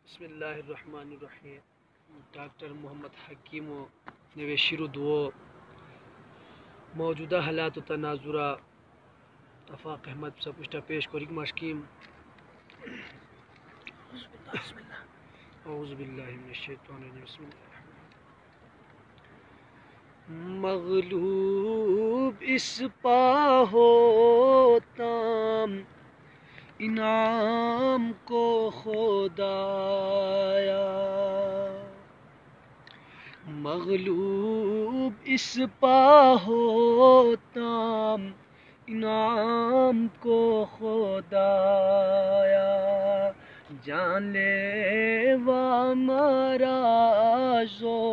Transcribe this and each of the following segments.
بسم اللہ الرحمن الرحیم. ڈاکٹر محمد حکیم و نویشیر دو موجودہ حالات و تناظرہ افاق احمد سب کچھ پیش کوریک مشکیم. اعوذ باللہ من الشیطان الرجیم. بسم اللہ الرحمن. مغلوب اس پا ہوتام انعام کو خدایا، مغلوب اس پا ہوتام انعام کو خدایا، جان لیوا مرازو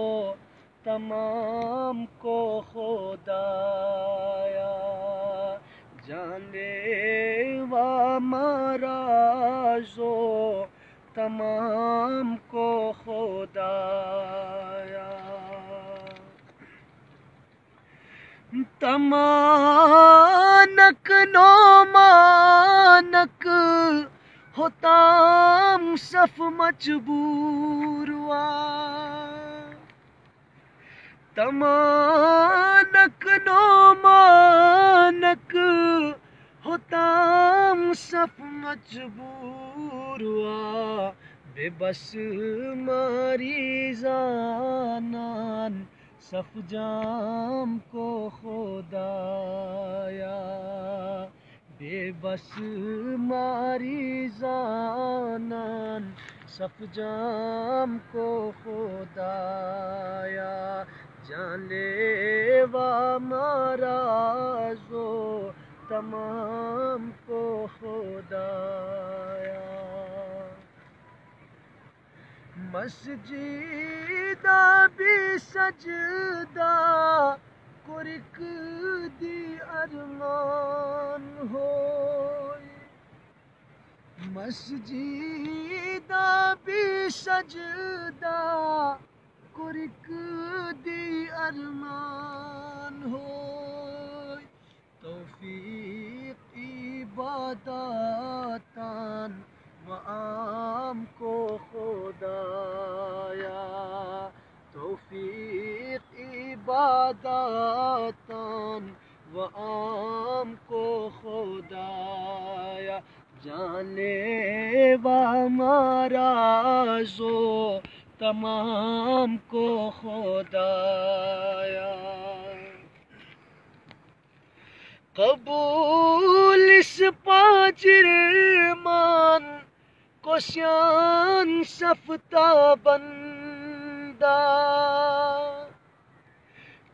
تمام کو خدایا، جان لیوا مرازو تمام کو خدایا. تمانک نومانک ہوتام صف مجبور وا، تمانک نومانک ہوتام صف مجبور وا، بے بس مریضانان صف جام کو خدایا، بے بس مریضانان صف جام کو خدایا، جان لیوا مرازو تمام کو خدایا. مسجدہ بھی سجدہ کرک دی ارمان ہوئی، مسجدہ بھی سجدہ کرک دی ارمان ہوئی، توفیق عبادتان و عام کو خدایا، توفیق عبادتان و عام کو خدایا، جان لیوا مرازو تمام کو خدایا. قبول اس پاجرمان کو شان سفتا بندہ،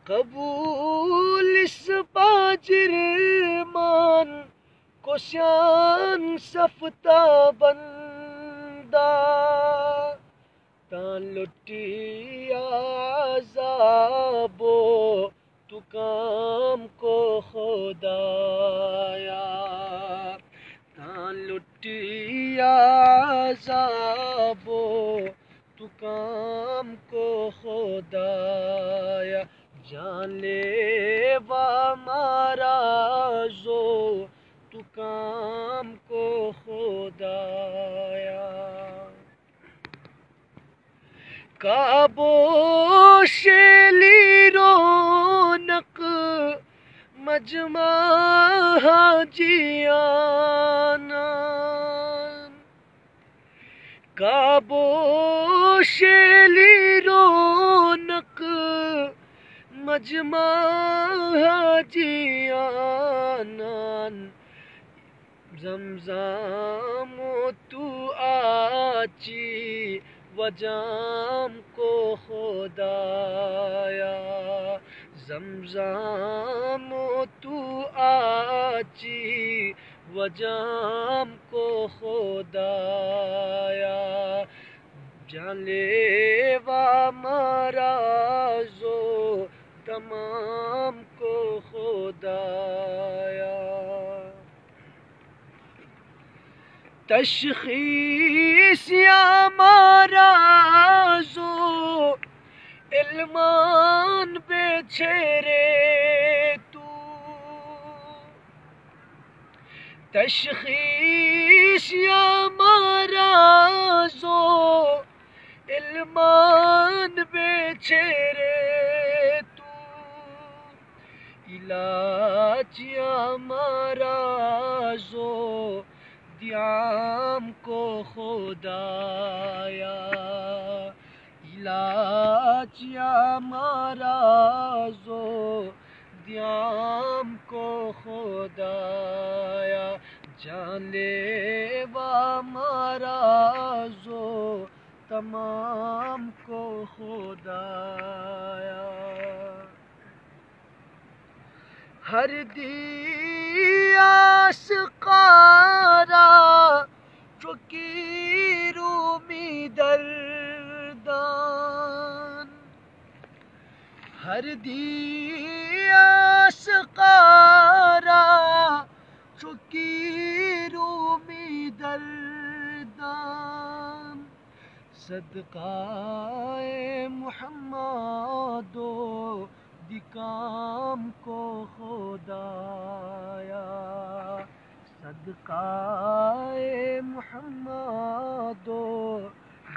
قبول اس پاجرمان کو شان سفتا بندہ، تان لٹی عذابو تو کام کو خدایا، تان لٹی عذابو تو کام کو خدایا، جان لیوا مرازو تو کام کو خدایا. کعبو شیلی رونق مجمع حاجیانا، کعبو شیلی رونق مجمع حاجیانا، زمزم تو آچی و جام کو خدایا، زمزم تو آچی و جام کو خدایا، جان لیوا مرازو تمام کو خدایا. تشخیص یا مرازو علمان بے چھیرے تو، تشخیص یا مرازو رحمان বেছেরে তু ইলাচ আমারা জো দিয়াম কো খোদায়া ইলাচ আমারা জো দিয়াম কো খোদায়া জানে বা মারাজো تمام کو خدایا ہر دیاس قارا چکی رومی دردان ہر دیاس قارا چکی رومی دردان صدقائے محمدو دکام کو خدایا صدقائے محمدو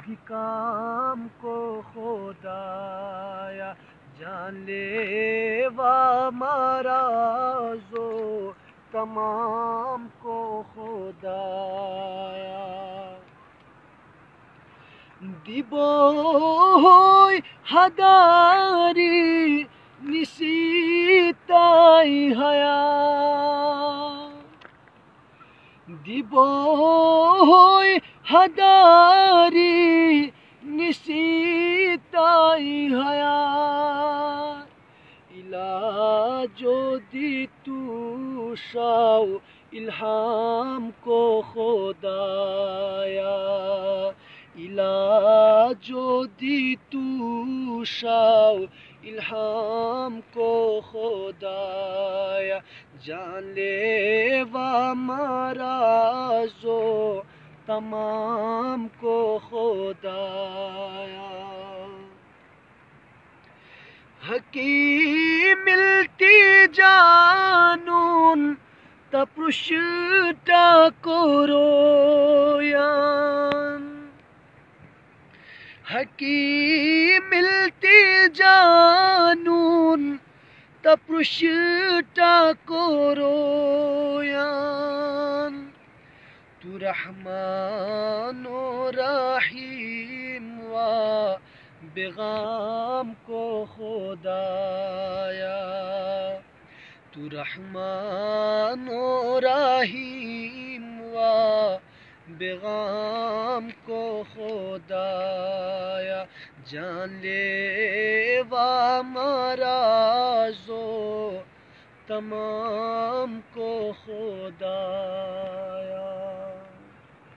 دکام کو خدایا جان لیوا مرازو تمام کو خدایا دیبوی هداری نسیتای هیا دیبوی هداری نسیتای هیا علاجو دی تو شاو الہام کو خدایا علاجو دی تو شاو الہام کو خدایا جان لیوا مرازو تمام کو خدایا حکیم التجانون تپرشتا کرویان حکیم التجانون تپرشتا کرویان تو رحمان و رحیم و بغام کو خدایا تو رحمان و رحیم و بغام کو خدایا جان لیوا مرازو تمام کو خدایا